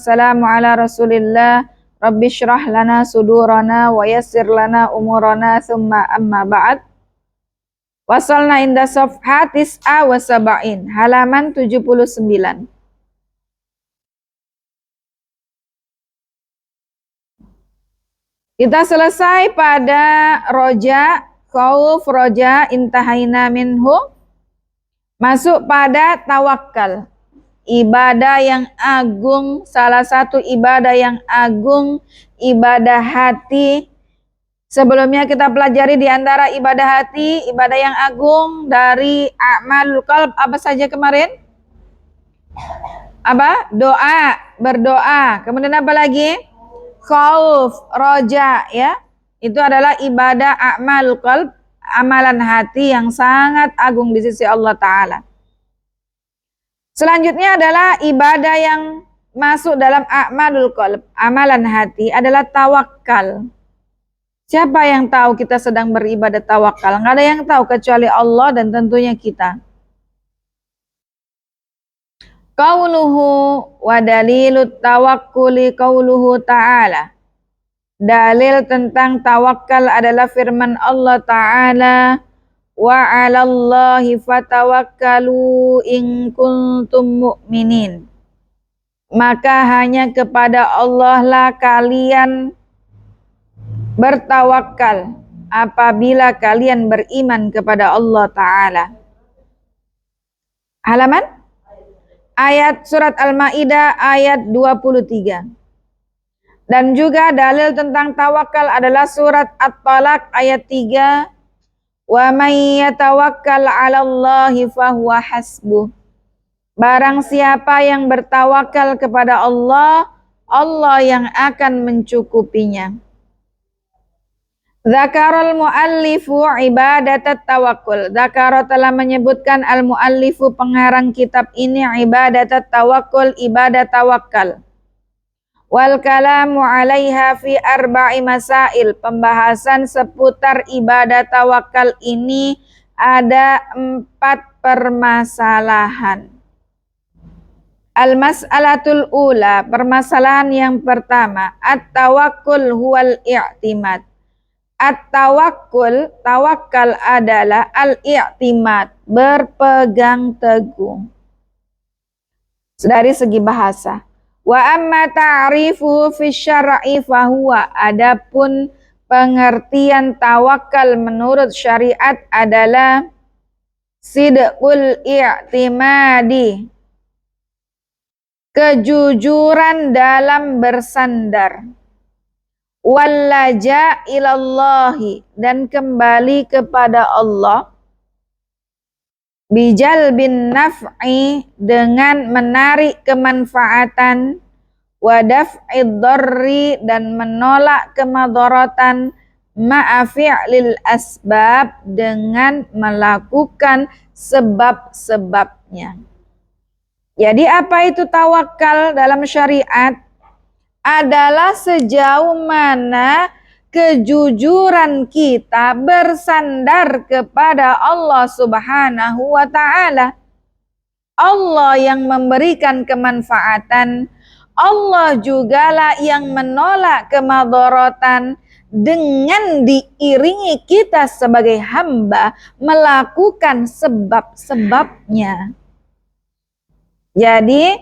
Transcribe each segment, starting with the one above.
wassalamu ala Rasulillah. Rabbi syrah lana sudurana wa yassir lana umurana thumma amma ba'd. Wasalna inda safhat tis'a wa sab'in, halaman 79. Kita selesai pada roja, khauf, roja, intahaina minhu. Masuk pada tawakal. Ibadah yang agung, salah satu ibadah yang agung, ibadah hati. Sebelumnya kita pelajari di antara ibadah hati, ibadah yang agung dari a'malul qalb apa saja kemarin? Apa? Doa, berdoa. Kemudian apa lagi? Khauf, roja, ya. Itu adalah ibadah a'malul qalb, amalan hati yang sangat agung di sisi Allah Ta'ala. Selanjutnya adalah ibadah yang masuk dalam a'malul qalb, amalan hati adalah tawakal. Siapa yang tahu kita sedang beribadah tawakal? Nggak ada yang tahu kecuali Allah dan tentunya kita. Qauluhu wa dalilut tawakkuli qauluhu ta'ala. Dalil tentang tawakal adalah firman Allah Ta'ala, wa 'alallahi fatawakkalu in kuntum mu'minin. Maka hanya kepada Allah lah kalian bertawakal apabila kalian beriman kepada Allah Ta'ala. Halaman ayat surat Al-Maidah ayat 23. Dan juga dalil tentang tawakal adalah surat At-Talaq ayat 3. Wa may yatawakkal 'alallahi fahuwa hasbuh. Barang siapa yang bertawakal kepada Allah, Allah yang akan mencukupinya. Dzakarul muallifu ibadatat tawakkul. Dzakara telah menyebutkan al-muallifu pengarang kitab ini ibadatat tawakkul, ibadah tawakal. Wal kalamu 'alaiha fi arba'i masail. Pembahasan seputar ibadah tawakal ini ada 4 permasalahan. Al-mas'alatul ula, permasalahan yang pertama, at-tawakkul huwal i'timad. At-tawakkul, tawakal adalah al-i'timad, berpegang teguh. Dari segi bahasa. Wa amma ta'rifu fi syar'i fahuwa, adapun pengertian tawakal menurut syariat adalah sidqul i'timadi, kejujuran dalam bersandar, wallaja ilallahi, dan kembali kepada Allah, bijal bin naf'i, dengan menarik kemanfaatan, wadaf'id dharri, dan menolak kemadaratan, ma'afi'lil asbab, dengan melakukan sebab-sebabnya. Jadi apa itu tawakal dalam syariat? Adalah sejauh mana kejujuran kita bersandar kepada Allah Subhanahu wa Ta'ala. Allah yang memberikan kemanfaatan, Allah jugalah yang menolak kemadaratan, dengan diiringi kita sebagai hamba melakukan sebab-sebabnya. Jadi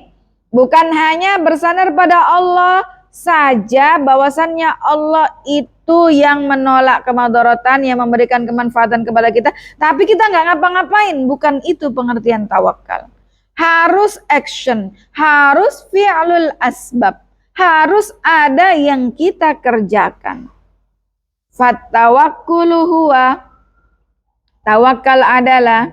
bukan hanya bersandar pada Allah saja bahwasannya Allah itu yang menolak kemadaratan, yang memberikan kemanfaatan kepada kita, tapi kita nggak ngapa-ngapain. Bukan itu pengertian tawakal. Harus action, harus fi'lul asbab, harus ada yang kita kerjakan. Fattawakkulu huwa, tawakal adalah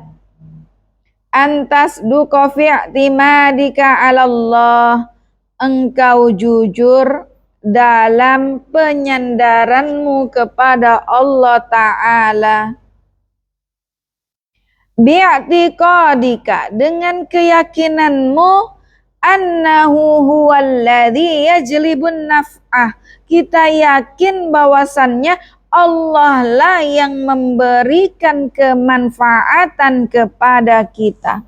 antas duqa fi'timadika 'ala Allah, engkau jujur dalam penyandaranmu kepada Allah Ta'ala. Bi'tiqadika, dengan keyakinanmu, annahu huwallazi yajlibun naf'ah, kita yakin bahwasannya Allah lah yang memberikan kemanfaatan kepada kita.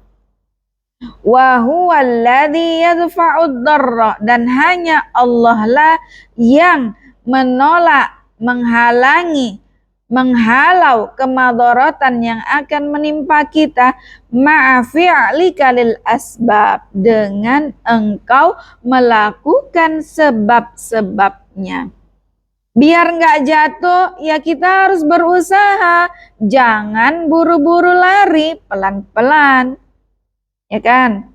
Wa huwallazi yadfa'ud darra, dan hanya Allah lah yang menolak, menghalangi, menghalau kemadaratan yang akan menimpa kita ma'afi'lika lil asbab, dengan engkau melakukan sebab-sebabnya. Biar nggak jatuh, ya kita harus berusaha, jangan buru-buru lari, pelan-pelan. Ya kan?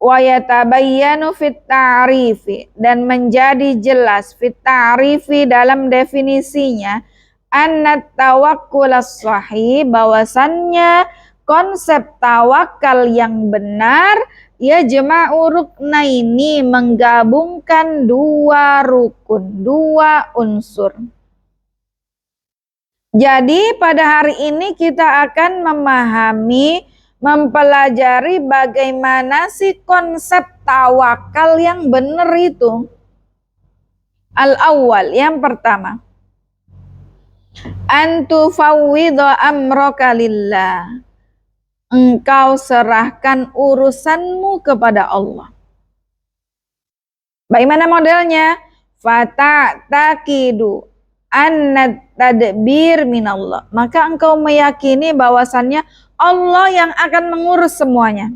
Wa yatabayyanu fit ta'rifi, dan menjadi jelas fit ta'rifi dalam definisinya, anna tawakkul as-sahih, bahwasannya konsep tawakal yang benar ya jama'u ruknaini, menggabungkan dua rukun, dua unsur. Jadi pada hari ini kita akan memahami, mempelajari bagaimana sih konsep tawakal yang benar itu. Al-awwal, yang pertama, antu fawwidha amraka lillah, engkau serahkan urusanmu kepada Allah. Bagaimana modelnya? Fata'taqidu anna tadbir minallah, maka engkau meyakini bahwasannya Allah yang akan mengurus semuanya.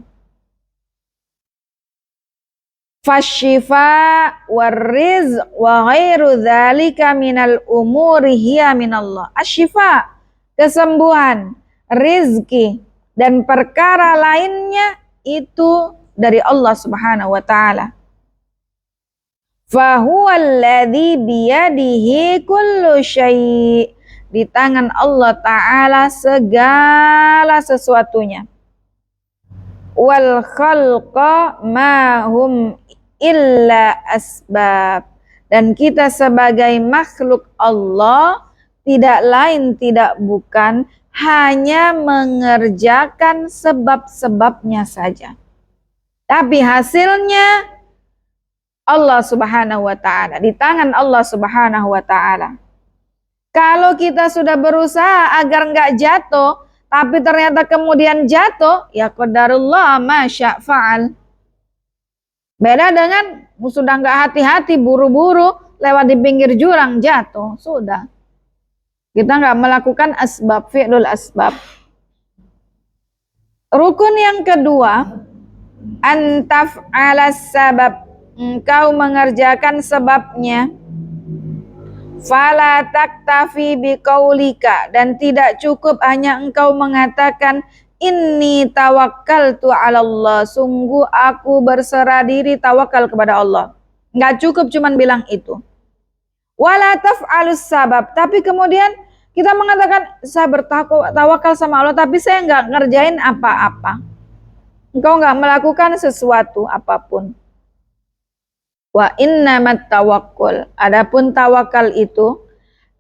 Fasyifa warrizq wa ghairu dzalika minal umuri hiya minallah. Asyifa, kesembuhan, rizki, dan perkara lainnya itu dari Allah Subhanahu wa taala. Fahuwallazi biyadihi kullu syai', di tangan Allah Ta'ala segala sesuatunya. Wal khalqa ma hum illa asbab, dan kita sebagai makhluk Allah tidak lain tidak bukan hanya mengerjakan sebab-sebabnya saja, tapi hasilnya Allah Subhanahu wa ta'ala, di tangan Allah Subhanahu wa ta'ala. Kalau kita sudah berusaha agar nggak jatuh, tapi ternyata kemudian jatuh, ya qadarullah ma syaa fa'al. Beda dengan sudah nggak hati-hati, buru-buru lewat di pinggir jurang, jatuh, sudah. Kita nggak melakukan asbab, fi'lul asbab. Rukun yang kedua, antaf'alas sabab, engkau mengerjakan sebabnya. Fala taktafi biqaulika, dan tidak cukup hanya engkau mengatakan inni tawakkaltu 'ala Allah, sungguh aku berserah diri tawakal kepada Allah. Enggak cukup cuman bilang itu. Wala taf'alus sabab, tapi kemudian kita mengatakan saya bertawakal sama Allah tapi saya enggak ngerjain apa-apa. Engkau enggak melakukan sesuatu apapun. Wa innamat tawakkul, adapun tawakal itu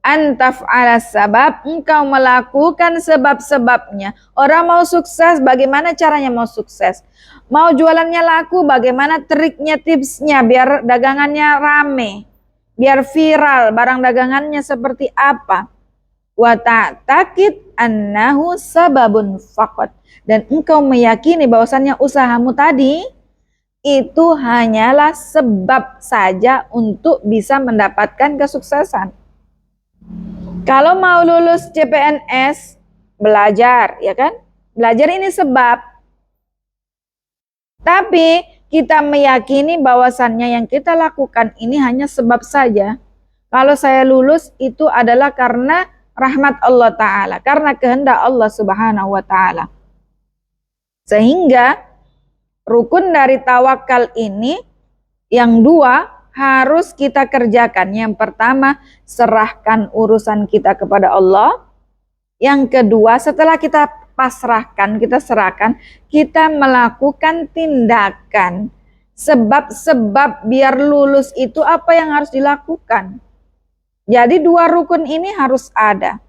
antaf'ala sabab, engkau melakukan sebab-sebabnya. Orang mau sukses, bagaimana caranya mau sukses? Mau jualannya laku, bagaimana triknya, tipsnya biar dagangannya rame, biar viral, barang dagangannya seperti apa? Wa ta'taqid annahu sababun faqat, dan engkau meyakini bahwasannya usahamu tadi itu hanyalah sebab saja untuk bisa mendapatkan kesuksesan. Kalau mau lulus CPNS, belajar, ya kan? Belajar ini sebab. Tapi kita meyakini bahwasannya yang kita lakukan ini hanya sebab saja. Kalau saya lulus itu adalah karena rahmat Allah Ta'ala, karena kehendak Allah Subhanahu wa Ta'ala. Sehingga rukun dari tawakal ini yang dua harus kita kerjakan. Yang pertama, serahkan urusan kita kepada Allah. Yang kedua, setelah kita pasrahkan, kita serahkan, kita melakukan tindakan. Sebab-sebab biar lulus itu apa yang harus dilakukan. Jadi dua rukun ini harus ada.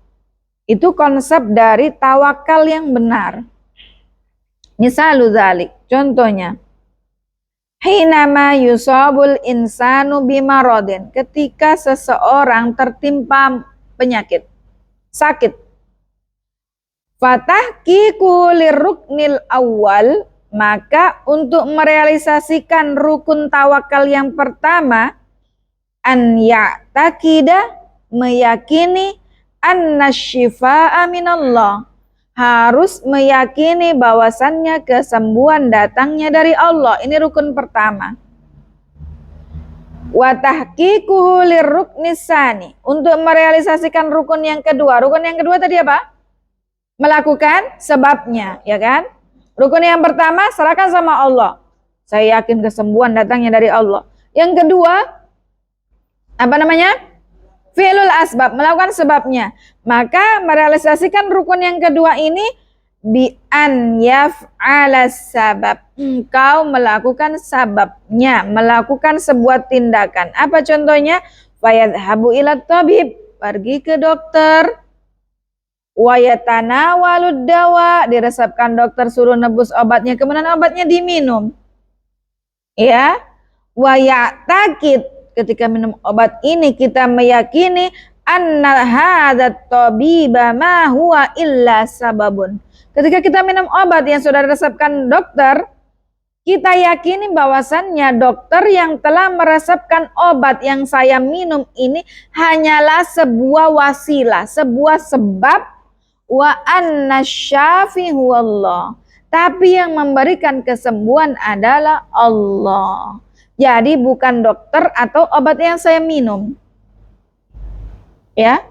Itu konsep dari tawakal yang benar. Misalu dzalik, contohnya, hinama yusabul insanu bimaradin, ketika seseorang tertimpa penyakit, sakit. Fatahqiqu liruknil awal, Maka untuk merealisasikan rukun tawakal yang pertama, an ya'taqida, meyakini anna syifaa'a minallah, harus meyakini bahwasannya kesembuhan datangnya dari Allah. Ini rukun pertama. Wa tahqiquhu lirruknis tsani, untuk merealisasikan rukun yang kedua. Rukun yang kedua tadi apa? Melakukan sebabnya, ya kan? Rukun yang pertama, serahkan sama Allah. Saya yakin kesembuhan datangnya dari Allah. Yang kedua, apa namanya? Fi'lul asbab, melakukan sebabnya. Maka merealisasikan rukun yang kedua ini bi an yaf'ala sabab. Engkau melakukan sababnya, melakukan sebuah tindakan. Apa contohnya? Fayadhabu ila tabib, pergi ke dokter. Wa yatanawalud dawa, diresepkan dokter suruh nebus obatnya, kemudian obatnya diminum. Ya. Wa ya'taqid, ketika minum obat ini kita meyakini anna hadzat tabiba ma huwa illa sababun. Ketika kita minum obat yang sudah diresepkan dokter, kita yakini bahwasannya dokter yang telah meresepkan obat yang saya minum ini hanyalah sebuah wasilah, sebuah sebab. Wa anna syafi huwallah, tapi yang memberikan kesembuhan adalah Allah. Jadi bukan dokter atau obat yang saya minum. Ya.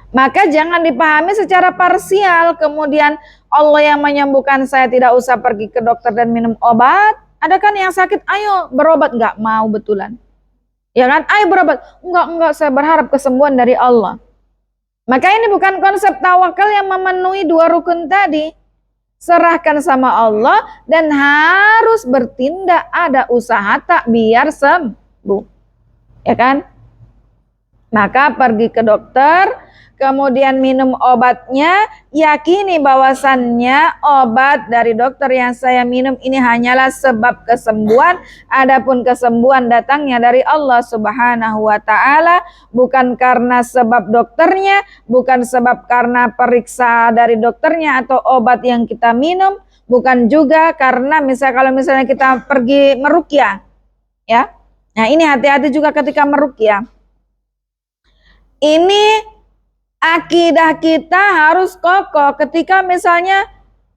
Maka jangan dipahami secara parsial, kemudian Allah yang menyembuhkan, saya tidak usah pergi ke dokter dan minum obat. Ada kan yang sakit, ayo berobat, enggak mau betulan. Ya kan? Ayo berobat. Enggak, saya berharap kesembuhan dari Allah. Maka ini bukan konsep tawakal yang memenuhi dua rukun tadi. Serahkan sama Allah dan harus bertindak, ada usaha tak biar sembuh. Ya kan? Maka pergi ke dokter, kemudian minum obatnya, yakini bahwasannya obat dari dokter yang saya minum ini hanyalah sebab kesembuhan, adapun kesembuhan datangnya dari Allah Subhanahu wa taala, bukan karena sebab dokternya, bukan sebab karena periksa dari dokternya atau obat yang kita minum, bukan juga karena kalau misalnya kita pergi meruqyah, ya. Nah, ini hati-hati juga ketika meruqyah. Ini akidah kita harus kokoh ketika misalnya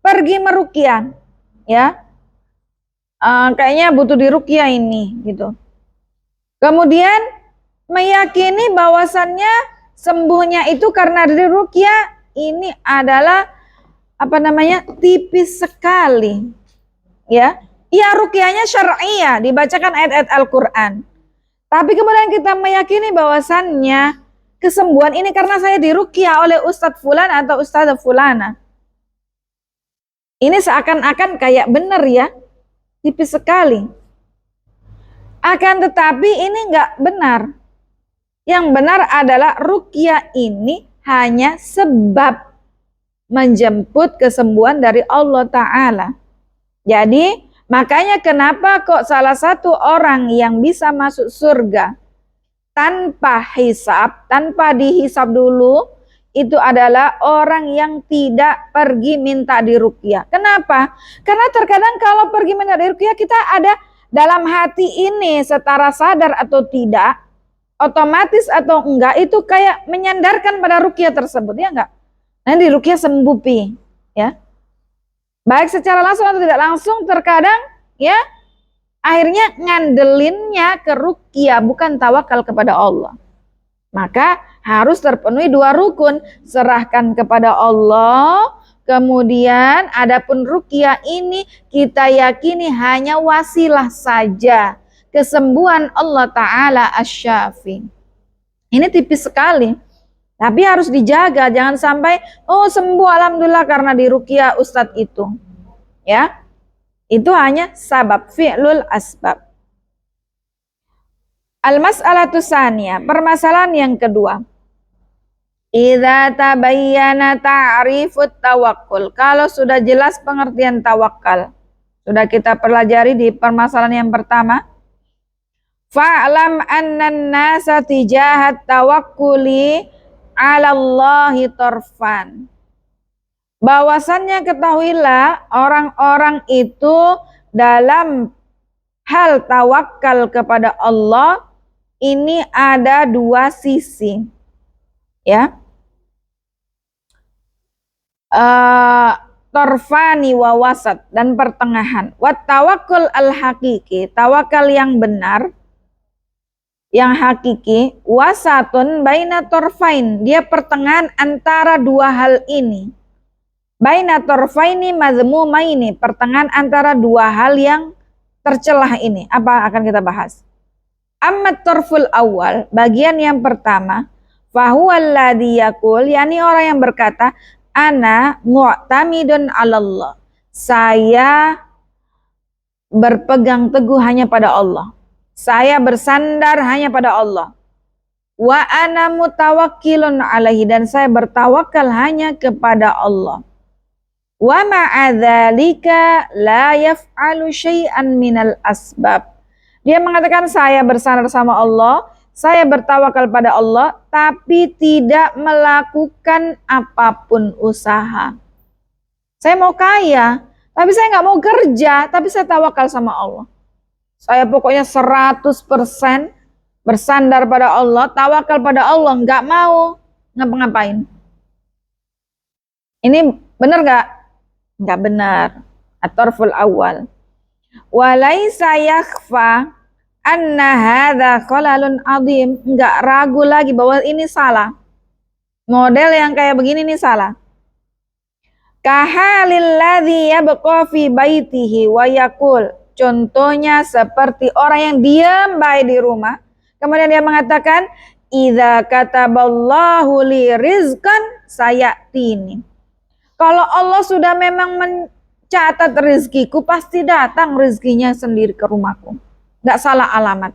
pergi meruqyah, ya. Kayaknya butuh diruqyah ini, gitu. Kemudian meyakini bahwasannya sembuhnya itu karena diruqyah, ini adalah tipis sekali, ya. Ya, ruqyahnya syar'iyah, dibacakan ayat-ayat Al-Qur'an. Tapi kemudian kita meyakini bahwasannya kesembuhan ini karena saya diruqyah oleh Ustadz Fulan atau Ustadzah Fulana. Ini seakan-akan kayak benar, ya, tipis sekali. Akan tetapi ini enggak benar. Yang benar adalah ruqyah ini hanya sebab menjemput kesembuhan dari Allah Ta'ala. Jadi makanya kenapa kok salah satu orang yang bisa masuk surga tanpa hisab, tanpa dihisab dulu, itu adalah orang yang tidak pergi minta diruqyah. Kenapa? Karena terkadang kalau pergi minta diruqyah, kita ada dalam hati ini setara sadar atau tidak, otomatis atau enggak, itu kayak menyandarkan pada ruqyah tersebut, ya enggak? Nanti ruqyah sembuh, ya. Baik secara langsung atau tidak langsung, terkadang, ya, akhirnya ngandelinnya ke ruqyah, bukan tawakal kepada Allah. Maka harus terpenuhi dua rukun, serahkan kepada Allah, kemudian adapun ruqyah ini kita yakini hanya wasilah saja, kesembuhan Allah Ta'ala Asy-Syafi. Ini tipis sekali, tapi harus dijaga, jangan sampai sembuh alhamdulillah karena diruqyah ustadz itu, ya. Itu hanya sabab, fi'lul asbab. Al-mas'alatu tsaniyah, permasalahan yang kedua. Idza tabayyana ta'rifut tawakkul, kalau sudah jelas pengertian tawakal, sudah kita pelajari di permasalahan yang pertama. Fa'lam annan nasa tijahat tawakkuli 'ala Allahi tarfan. bahwasannya ketahuilah orang-orang itu dalam hal tawakal kepada Allah ini ada dua sisi, ya. Torfani wa wasat, dan pertengahan. Wat tawakkul al hakiki, tawakal yang benar, yang hakiki, wasatun baina torfain, dia pertengahan antara dua hal ini. Baina torfaini mazmumaini, pertengahan antara dua hal yang tercelah ini. Apa akan kita bahas? Amma torful awal, bagian yang pertama, fahuwal ladzi yaqul, yakni orang yang berkata, ana mu'tamidun 'alallah, saya berpegang teguh hanya pada Allah, saya bersandar hanya pada Allah. Wa ana mutawakkilun 'alaihi, dan saya bertawakal hanya kepada Allah. Wa ma'adzalika la yaf'alu syai'an minal asbab, dia mengatakan saya bersandar sama Allah, saya bertawakal pada Allah, tapi tidak melakukan apapun usaha. Saya mau kaya, tapi saya nggak mau kerja, tapi saya tawakal sama Allah. Saya pokoknya 100% bersandar pada Allah, tawakal pada Allah, nggak mau ngapa-ngapain. Ini benar nggak? Nggak benar. At-tarful awal. Walaisa yakhfa anna hadza qalalun azim, enggak ragu lagi bahwa ini salah. Model yang kayak begini nih salah. Kahalil ladzi yabqa fi baitihi wa yaqul, contohnya seperti orang yang diam baik di rumah, kemudian dia mengatakan idza kataballahu li rizqan sayatini, kalau Allah sudah memang mencatat rezekiku, pasti datang rezekinya sendiri ke rumahku. Nggak salah alamat,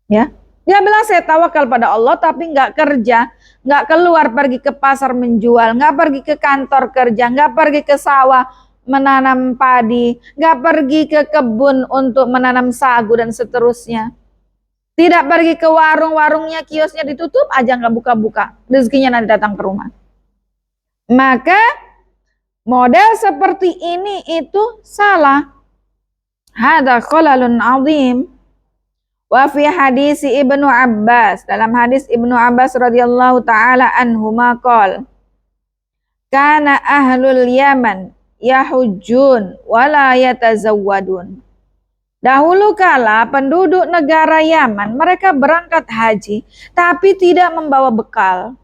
ya. Dia bilang saya tawakal pada Allah, tapi nggak kerja, nggak keluar pergi ke pasar menjual, nggak pergi ke kantor kerja, nggak pergi ke sawah menanam padi, nggak pergi ke kebun untuk menanam sagu dan seterusnya. Tidak pergi ke warung-warungnya, kiosnya ditutup aja, nggak buka-buka, rezekinya nanti datang ke rumah. Maka model seperti ini itu salah. Hadza qalalun azim. Wa fi hadis Ibnu Abbas, dalam hadis Ibnu Abbas radhiyallahu taala anhuma qol, kana ahlul Yaman yahujjun wa la yatazawwadun. Dahulu kala penduduk negara Yaman mereka berangkat haji tapi tidak membawa bekal.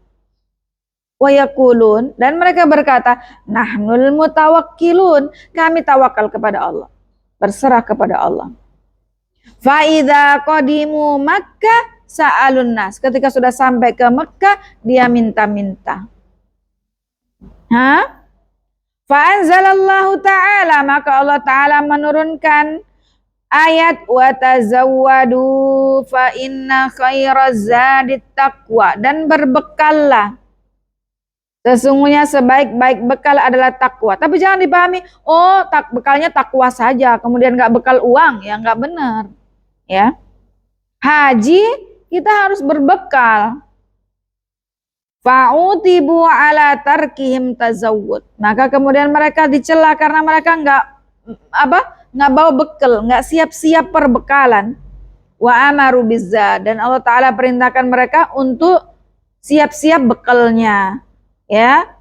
Wa yaqulun, dan mereka berkata, nahnul mutawakkilun, kami tawakal kepada Allah, berserah kepada Allah. Fa idza qadimu Makkah sa'alun nas, ketika sudah sampai ke Mekah dia minta-minta. Fa anzalallahu ta'ala, maka Allah Ta'ala menurunkan ayat wa tazawwadu fa inna khairaz zadit taqwa, dan berbekallah, sesungguhnya sebaik-baik bekal adalah takwa. Tapi jangan dipahami, oh bekalnya takwa saja, kemudian nggak bekal uang, ya nggak benar. Ya, haji kita harus berbekal. Fa'utibu ala tarkihim tazawwud, maka kemudian mereka dicela karena mereka nggak bawa bekal, nggak siap-siap perbekalan. Wa amaru bizza, dan Allah Ta'ala perintahkan mereka untuk siap-siap bekalnya. Ya,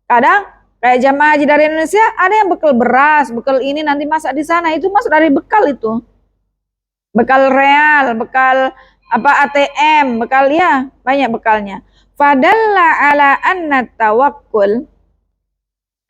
kadang kayak jamaah haji dari Indonesia ada yang bekal beras, bekal ini nanti masak di sana, itu masuk dari bekal itu. Bekal real, bekal ATM, bekal, ya banyak bekalnya. Fadalla ala anna tawakkul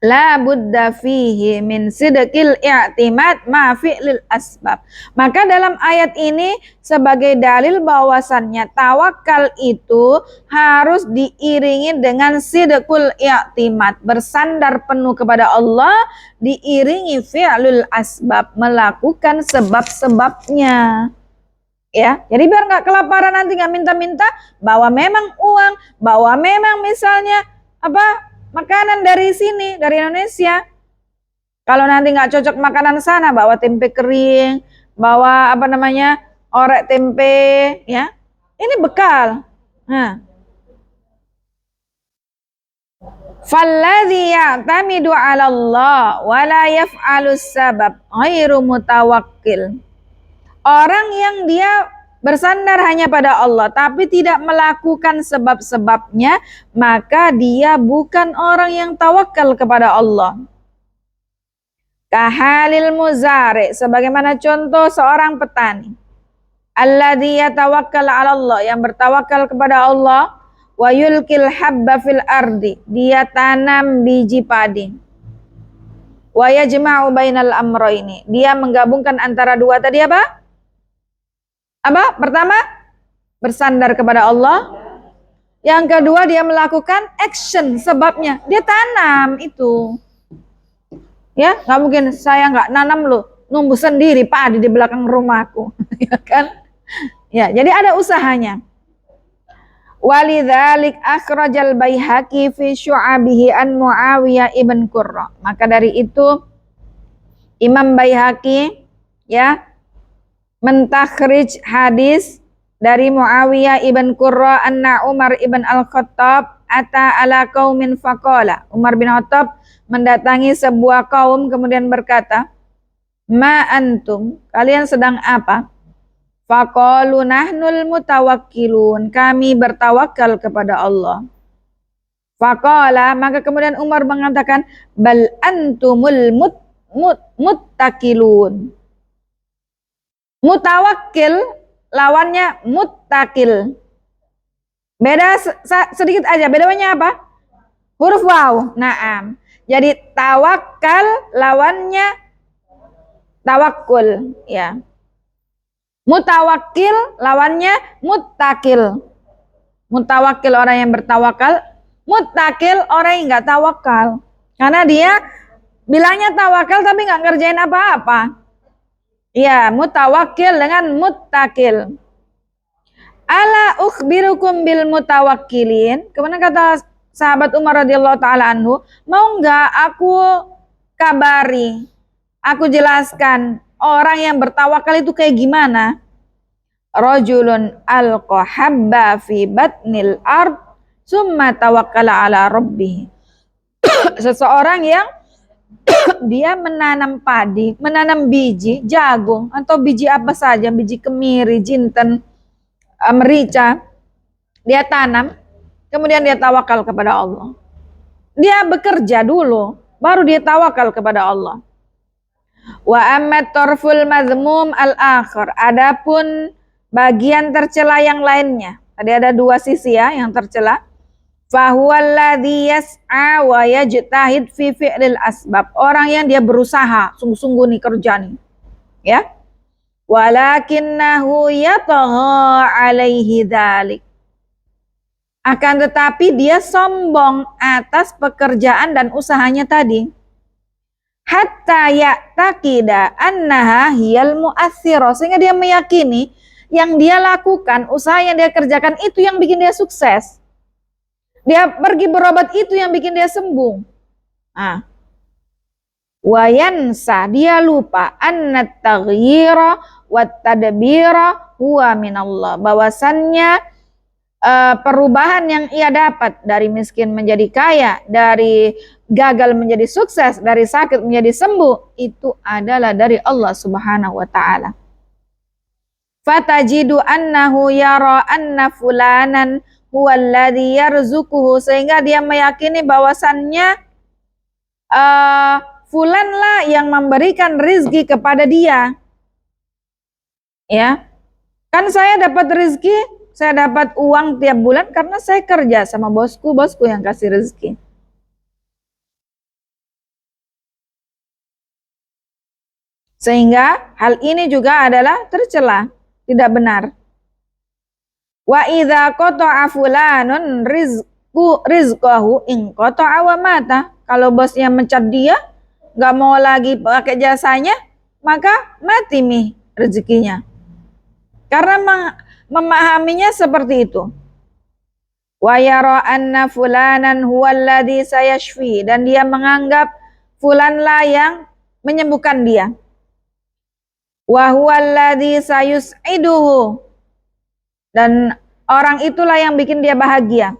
la budda fihi min sidqil i'timad ma fi'lil asbab. Maka dalam ayat ini sebagai dalil bahwasannya tawakal itu harus diiringi dengan sidqul i'timad, bersandar penuh kepada Allah, diiringi fi'lul asbab, melakukan sebab-sebabnya. Ya, jadi biar nggak kelaparan nanti, nggak minta-minta, bawa memang uang, bawa memang misalnya makanan dari sini, dari Indonesia. Kalau nanti nggak cocok makanan sana, bawa tempe kering, bawa orek tempe, ya. Ini bekal. Nah. Falladzi ya'tamidu 'ala Allah wa la yaf'alu sabab ghairu mutawakkil. Orang yang dia bersandar hanya pada Allah tapi tidak melakukan sebab-sebabnya, maka dia bukan orang yang tawakal kepada Allah. Kahalil muzari, sebagaimana contoh seorang petani. Alladzi yatawakkal 'ala Allah, yang bertawakal kepada Allah, wa yulkil habba fil ardi, dia tanam biji padi. Wa yajma'u bainal amrayni, dia menggabungkan antara dua tadi apa? Apa? Pertama, bersandar kepada Allah. Yang kedua, dia melakukan action, sebabnya dia tanam itu. Ya, nggak mungkin saya nggak nanam loh, numbuh sendiri padi di belakang rumahku, ya kan? Ya, jadi ada usahanya. Walidzalik akhrajal Baihaqi fi syu'abihi an Muawiyah ibn Qurra. Maka dari itu Imam Baihaqi ya mentakhrij hadis dari Muawiyah ibn Qurra anna Umar ibn Al-Khattab ata ala qaumin faqala. Umar bin Khattab mendatangi sebuah kaum kemudian berkata, "Ma antum, kalian sedang apa?" Faqalu nahnul mutawakkilun, kami bertawakal kepada Allah. Faqala, maka kemudian Umar mengatakan, bal antumul muttakilun. Mutawakkil lawannya muttakil. Beda sedikit aja, bedanya apa? Huruf waw. Naam. Jadi tawakal lawannya tawakkul, ya. Mutawakkil lawannya muttakil. Mutawakkil orang yang bertawakal, muttakil orang yang nggak tawakal. Karena dia bilangnya tawakal tapi nggak ngerjain apa-apa. Ya, mutawakkil dengan muttakil. Ala ukhbirukum bil mutawakkilin. Kemudian kata sahabat Umar radhiyallahu taala anhu, mau nggak aku kabari, aku jelaskan orang yang bertawakal itu kayak gimana? Rajulun alqa habba fi batnil ard summa tawakkala ala rabbih. Seseorang yang dia menanam padi, menanam biji jagung atau biji apa saja, biji kemiri, jinten, merica, dia tanam, kemudian dia tawakal kepada Allah. Dia bekerja dulu, baru dia tawakal kepada Allah. Wa ammat tarful mazmum al-akhir, adapun bagian tercela yang lainnya. Tadi ada dua sisi ya yang tercela. Fahuwallazi yas'a wa yajtahid fi fi'lil asbab. Orang yang dia berusaha sungguh-sungguh nih kerja nih. Ya. Walakinnahu yatagha alaihi dzalik. Akan tetapi dia sombong atas pekerjaan dan usahanya tadi. Hatta ya'taqida annaha hiyal mu'aththira, sehingga dia meyakini yang dia lakukan, usaha yang dia kerjakan itu yang bikin dia sukses. Dia pergi berobat itu yang bikin dia sembuh. Nah, wayansa, dia lupa annat taghyira wat tadbira huwa minallah, bahwasannya perubahan yang ia dapat dari miskin menjadi kaya, dari gagal menjadi sukses, dari sakit menjadi sembuh, itu adalah dari Allah Subhanahu wa taala. Fatajidu annahu yara anna fulanan huwallazi yarzuquhu, sehingga dia meyakini bahwasannya fulan lah yang memberikan rizki kepada dia. Ya. Kan saya dapat rizki, saya dapat uang tiap bulan karena saya kerja sama bosku yang kasih rezeki. Sehingga hal ini juga adalah tercela, tidak benar. Wa idza qata'a fulanun rizqahu in qata'a wa mata. Kalau bosnya mencat dia, nggak mau lagi pakai jasanya, maka mati nih rezekinya. Karena memahaminya seperti itu. Wa yara anna fulanan huwallazi sayashfi, dan dia menganggap fulanlah yang menyembuhkan dia. Wa huwallazi sayus'iduhu, dan orang itulah yang bikin dia bahagia.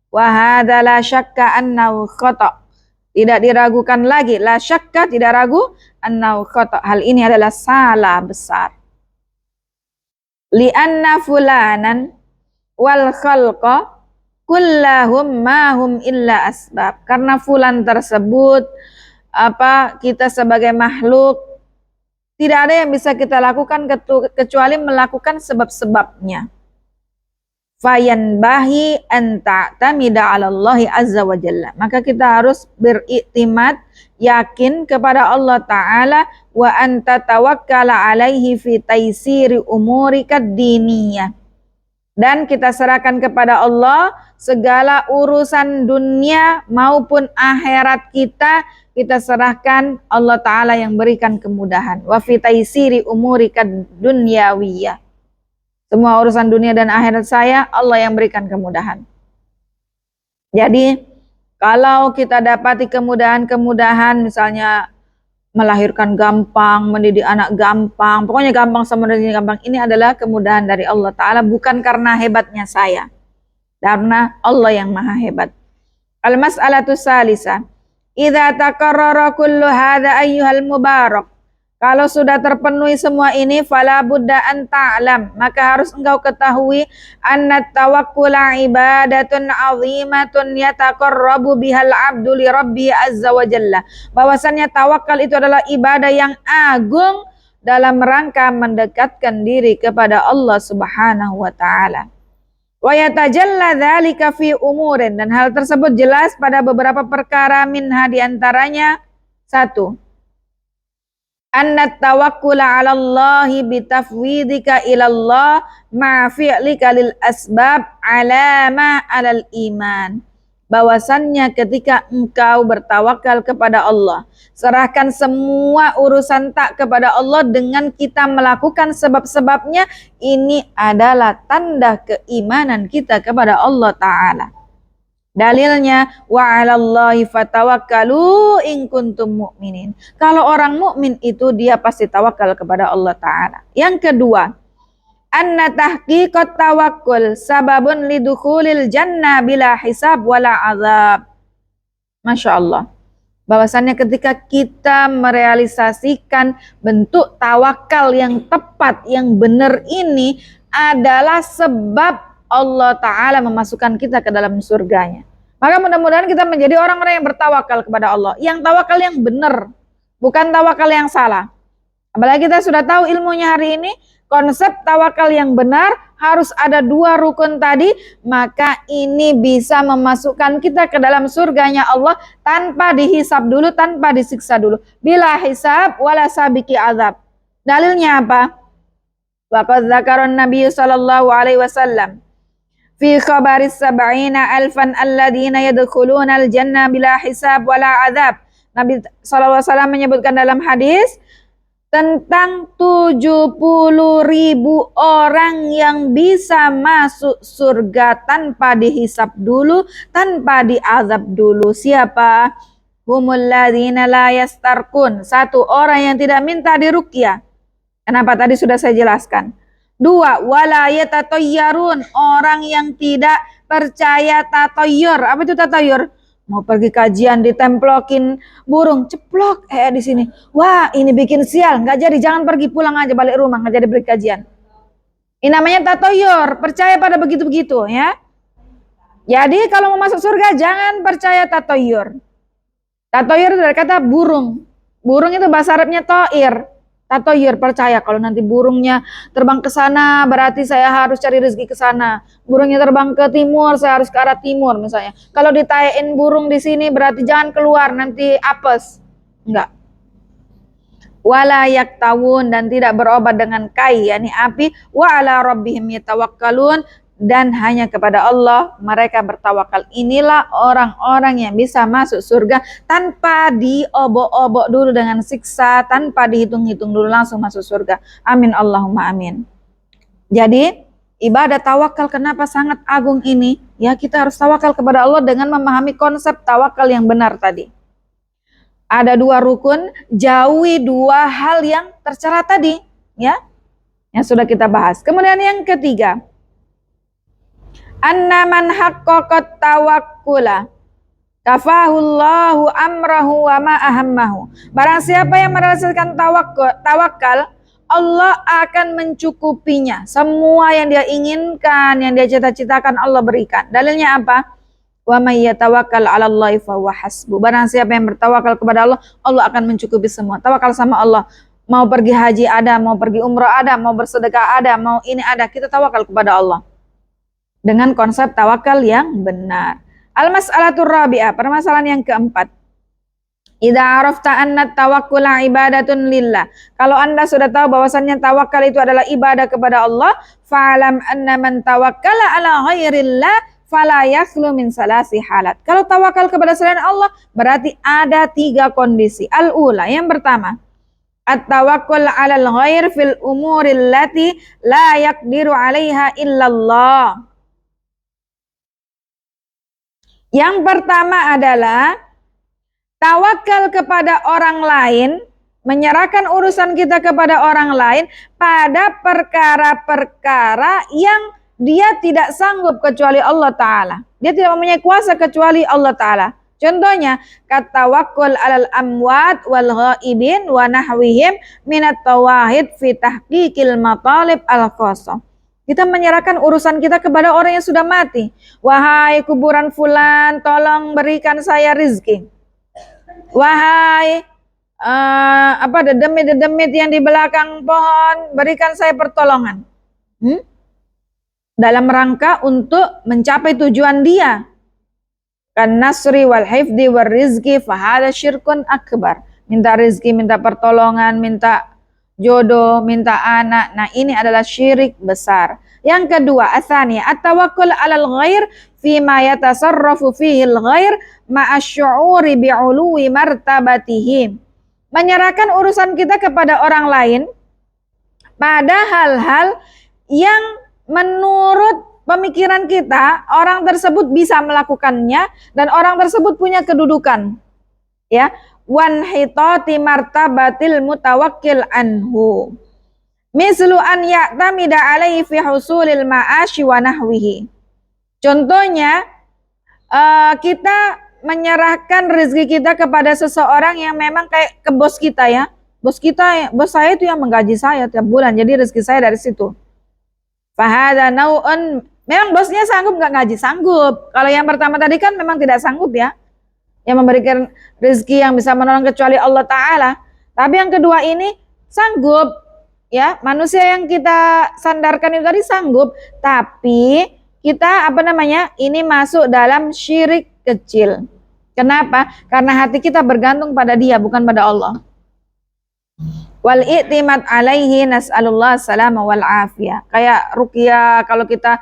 Wa hadza la syakka annahu khata'. Tidak diragukan lagi, la syakka, tidak ragu, annahu khata'. Hal ini adalah salah besar. Li'anna fulanan wal khalqa kullahum ma hum illa asbab. Karena fulan tersebut, kita sebagai makhluk, tidak ada yang bisa kita lakukan kecuali melakukan sebab-sebabnya. Fayanbahi an ta'tamida 'ala Allah azza wa jalla. Maka kita harus beriktimad, yakin kepada Allah Ta'ala, wa an tatawakkala 'alaihi fi taysiri umurika diniyah. Dan kita serahkan kepada Allah segala urusan dunia maupun akhirat kita serahkan Allah Ta'ala yang berikan kemudahan. Wa fi taysiri umurika dunyawiyah. Semua urusan dunia dan akhirat saya, Allah yang berikan kemudahan. Jadi, kalau kita dapati kemudahan-kemudahan, misalnya melahirkan gampang, mendidik anak gampang, pokoknya gampang sama mendidik gampang, ini adalah kemudahan dari Allah Ta'ala, bukan karena hebatnya saya. Karena Allah yang maha hebat. Al-mas'alatu salisa. Idza taqarrara kullu hadza ayyuhal mubarak. Kalau sudah terpenuhi semua ini, fala budda an ta'lam, maka harus engkau ketahui, anna tawakkula ibadatun azimatun yataqarrabu bihal abdu li rabbi azza wa jalla. Bahwasannya tawakal itu adalah ibadah yang agung dalam rangka mendekatkan diri kepada Allah Subhanahu wa taala. Wa yatajalla dzalika fi umurin, dan hal tersebut jelas pada beberapa perkara, minha di antaranya, 1. Anna tawakkula 'ala Allahi bitafwidika ila Allah ma fi'lika lil asbab 'alama 'alal iman. Bahwasannya ketika engkau bertawakal kepada Allah, serahkan semua urusan tak kepada Allah dengan kita melakukan sebab-sebabnya, ini adalah tanda keimanan kita kepada Allah Ta'ala. Dalilnya, wa 'alallahi fatawakkalu in kuntum mu'minin. Kalau orang mukmin itu dia pasti tawakal kepada Allah Ta'ala. Yang kedua, anna tahqiqat tawakkul sababun lidukhulil jannah bila hisab wala azab. Masya Allah. Bahwasannya ketika kita merealisasikan bentuk tawakal yang tepat, yang benar, ini adalah sebab Allah Ta'ala memasukkan kita ke dalam surganya. Maka mudah-mudahan kita menjadi orang-orang yang bertawakal kepada Allah, yang tawakal yang benar, bukan tawakal yang salah. Apalagi kita sudah tahu ilmunya hari ini, konsep tawakal yang benar harus ada 2 rukun tadi, maka ini bisa memasukkan kita ke dalam surganya Allah tanpa dihisab dulu, tanpa disiksa dulu. Bila hisab wala sabiki azab. Dalilnya apa? Waqad dzakaran Nabi sallallahu alaihi wasallam fi khabaris sab'ina alfan alladhina yadkhuluna al-jannah bila hisab wala azab. Nabi sallallahu alaihi wasallam menyebutkan dalam hadis tentang 70.000 orang yang bisa masuk surga tanpa dihisab dulu, tanpa diazab dulu. Siapa? Humul ladzina la yastarqun. 1, orang yang tidak minta diruqyah. Kenapa? Tadi sudah saya jelaskan. 2, wala yatatayyarun, orang yang tidak percaya tatayyur. Apa itu tatayyur? Mau pergi kajian ditemplokin burung, ceplok di sini. Wah, ini bikin sial, nggak jadi, jangan pergi, pulang aja, balik rumah, nggak jadi pergi kajian. Ini namanya tatayyur, percaya pada begitu-begitu ya. Jadi kalau mau masuk surga jangan percaya tatayyur. Tatayyur itu dari kata burung. Burung itu bahasa Arabnya ta'ir. Tatoyur, percaya kalau nanti burungnya terbang ke sana berarti saya harus cari rezeki ke sana. Burungnya terbang ke timur, saya harus ke arah timur misalnya. Kalau ditayain burung di sini berarti jangan keluar, nanti apes. Enggak. Wala yaktawun, dan tidak berobat dengan kai, yakni api. Wa ala rabbihim yatawakkalun, dan hanya kepada Allah mereka bertawakal. Inilah orang-orang yang bisa masuk surga tanpa diobok-obok dulu dengan siksa, tanpa dihitung-hitung dulu, langsung masuk surga. Amin Allahumma amin. Jadi ibadah tawakal kenapa sangat agung ini? Ya, kita harus tawakal kepada Allah dengan memahami konsep tawakal yang benar tadi. Ada 2 rukun, jauhi 2 hal yang tercela tadi, ya, yang sudah kita bahas. Kemudian yang ketiga, Anna man haqqaqat tawakkula kafahullahu amrahu wa ma ahammahu. Barang siapa yang merasakan tawakal, Allah akan mencukupinya. Semua yang dia inginkan, yang dia cita-citakan Allah berikan. Dalilnya apa? Wa may yatawakkal 'alallahi fahuwa hasbuh. Barang siapa yang bertawakal kepada Allah, Allah akan mencukupi semua. Tawakal sama Allah. Mau pergi haji ada, mau pergi umrah ada, mau bersedekah ada, mau ini ada, kita tawakal kepada Allah. Dengan konsep tawakal yang benar. Al-mas'alatur rabi'ah, permasalahan yang keempat. Idza arafta anna tawakkula ibadatun lillah. Kalau Anda sudah tahu bahwasannya tawakal itu adalah ibadah kepada Allah, fa'lam anna man tawakkala ala ghairillah fala yakhlu min salasi halat. Kalau tawakal kepada selain Allah berarti ada 3 kondisi. Al-ula, yang pertama, at-tawakkul 'alal ghair fil umuril lati la yaqdiru 'alaiha illallah. Yang pertama adalah tawakal kepada orang lain, menyerahkan urusan kita kepada orang lain pada perkara-perkara yang dia tidak sanggup kecuali Allah Ta'ala. Dia tidak mempunyai kuasa kecuali Allah Ta'ala. Contohnya, katawakkul alal amwat wal ghaibin wa nahwihim minat tawahid fi tahqiqil matalib al-khasah. Kita menyerahkan urusan kita kepada orang yang sudah mati. Wahai kuburan fulan, tolong berikan saya rizki. Wahai dedemit-dedemit yang di belakang pohon, berikan saya pertolongan. Dalam rangka untuk mencapai tujuan dia. Kan nasri wal hifdi wal rizki fahada syirkun akbar. Minta rizki, minta pertolongan, minta jodoh, minta anak. Nah, ini adalah syirik besar. Yang kedua, asani at-tawakkul 'alal ghair fi ma yatasarrafu fihi al-ghair ma'a syu'uri bi'uluwi martabatihim. Menyerahkan urusan kita kepada orang lain pada hal-hal yang menurut pemikiran kita orang tersebut bisa melakukannya dan orang tersebut punya kedudukan. Ya, wan hitati martabatil mutawakkil anhu. Mislu an ya'tamida alaihi fi husulil ma'ashi wa nahwihi. Contohnya, kita menyerahkan rezeki kita kepada seseorang yang memang kayak ke bos kita ya. Bos saya itu yang menggaji saya tiap bulan, jadi rezeki saya dari situ. Fahada nau'un, memang bosnya sanggup nggak ngaji? Sanggup. Kalau yang pertama tadi kan memang tidak sanggup ya. Yang memberikan rezeki yang bisa menolong kecuali Allah Ta'ala. Tapi yang kedua ini sanggup. Ya, manusia yang kita sandarkan itu tadi sanggup, tapi kita ini masuk dalam syirik kecil. Kenapa? Karena hati kita bergantung pada dia, bukan pada Allah. Wal i'timad alaihi nas'alullah salama wal afiyah. Kayak ruqyah, kalau kita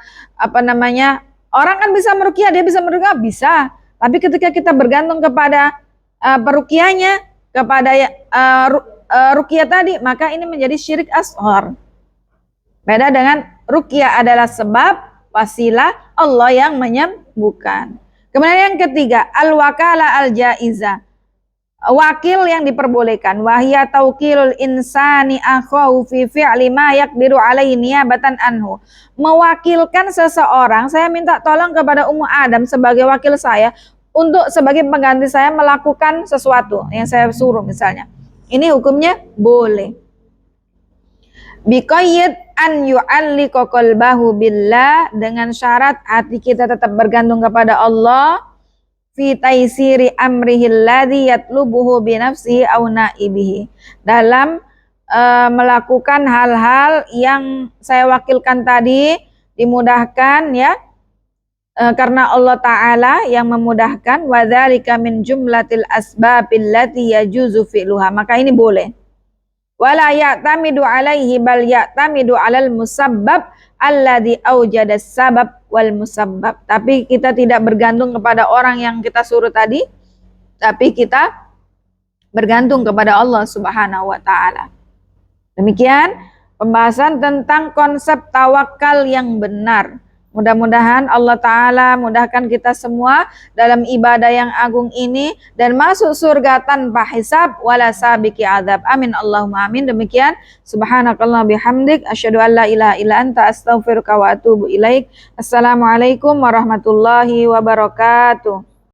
orang kan bisa meruqyah, dia bisa meruqyah, bisa. Tapi ketika kita bergantung kepada peruqyahnya, kepada ruqyah tadi, maka ini menjadi syirik ashar. Beda dengan ruqyah adalah sebab, wasilah, Allah yang menyembuhkan. Kemudian yang ketiga, al-wakala al-jaiza. Wakil yang diperbolehkan. Wahya tauqilul insani akhahu fi fi'li ma yaqdiru alaihi niyabatan anhu. Mewakilkan seseorang, saya minta tolong kepada Ummu Adam sebagai wakil saya untuk sebagai pengganti saya melakukan sesuatu yang saya suruh misalnya. Ini hukumnya boleh. Biqayyid an yu'alliqa qalbahu billah, dengan syarat hati kita tetap bergantung kepada Allah. Fi taisiri amrihi alladhi yatlubuhu bi nafsihi aw naibihi, dalam melakukan hal-hal yang saya wakilkan tadi, dimudahkan ya, karena Allah Ta'ala yang memudahkan. Wa dzalika min jumlatil asbabil lati yajuzu fi'luha, maka ini boleh. Wala ya'tamidu alaihi bal ya'tamidu alal musabbab alladhi awjada sabab wal musabbab. Tapi kita tidak bergantung kepada orang yang kita suruh tadi, tapi kita bergantung kepada Allah Subhanahu wa Ta'ala. Demikian pembahasan tentang konsep tawakal yang benar. Mudah-mudahan Allah Ta'ala mudahkan kita semua dalam ibadah yang agung ini dan masuk surga tanpa hisab wala sabiki azab. Amin Allahumma amin. Demikian subhanakallah bihamdik asyhadu an la ilaha illa anta astaghfiruka wa atubu ilaik. Assalamualaikum warahmatullahi wabarakatuh.